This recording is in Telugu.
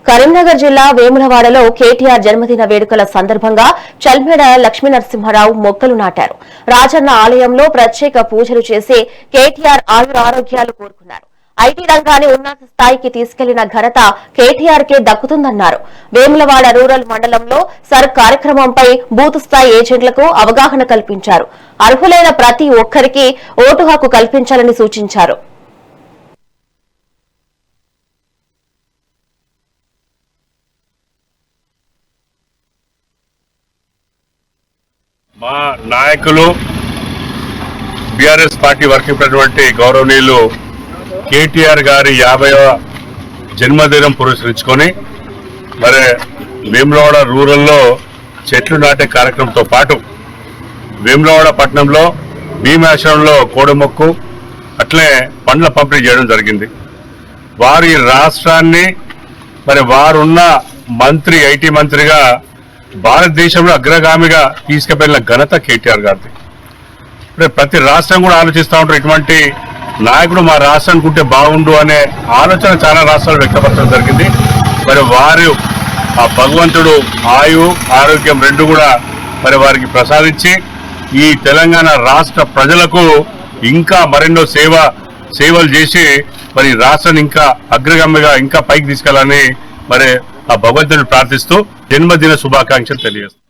కరీంనగర్ జిల్లా వేములవాడలో కేటీఆర్ జన్మదిన వేడుకల సందర్భంగా చల్మేడ లక్ష్మీనరసింహారావు మొక్కలు నాటారు. రాజన్న ఆలయంలో ప్రత్యేక పూజలు చేసి కేటీఆర్ ఆయురారోగ్యాలు కోరుకున్నారు. ఐటీ రంగాన్ని ఉన్నత స్థాయికి తీసుకెళ్లిన ఘనత కేటీఆర్ కే దక్కుతుందన్నారు. వేములవాడ రూరల్ మండలంలో సర్ కార్యక్రమంపై బూత్ స్థాయి ఏజెంట్లకు అవగాహన కల్పించారు. అర్హులైన ప్రతి ఒక్కరికి ఓటు హక్కు కల్పించాలని సూచించారు. మా నాయకులు బీఆర్ఎస్ పార్టీ వర్కింగ్ ప్రెసిడెంట్ గౌరవనీయులు కేటీఆర్ గారి 50వ జన్మదినం పురస్కరించుకొని మరి వేములవాడ రూరల్లో చెట్లు నాటే కార్యక్రమంతో పాటు వేములవాడ పట్టణంలో భీమాశ్రమంలో కోడమొక్కు అట్లే పండ్ల పంపిణీ చేయడం జరిగింది. వారి రాష్ట్రాన్ని మరి వారున్న మంత్రి ఐటీ మంత్రిగా భారతదేశంలో అగ్రగామిగా తీసుకువెళ్ళిన ఘనత కేటీఆర్ గారిది. ప్రతి రాష్ట్రం కూడా ఆలోచిస్తూ ఉంటారు, ఇటువంటి నాయకుడు మా రాష్ట్రానికి ఉంటే బాగుండు అనే ఆలోచన చాలా రాష్ట్రాలు వ్యక్తపరచడం జరిగింది. మరి వారు ఆ భగవంతుడు ఆయు ఆరోగ్యం రెండు కూడా మరి వారికి ప్రసాదించి ఈ తెలంగాణ రాష్ట్ర ప్రజలకు ఇంకా మరెన్నో సేవలు చేసి మరి రాష్ట్రాన్ని ఇంకా అగ్రగామిగా ఇంకా పైకి తీసుకెళ్లాలని మరి ఆ భగవంతుడిని ప్రార్థిస్తూ జన్మదిన శుభాకాంక్షలు తెలియజేస్తాను.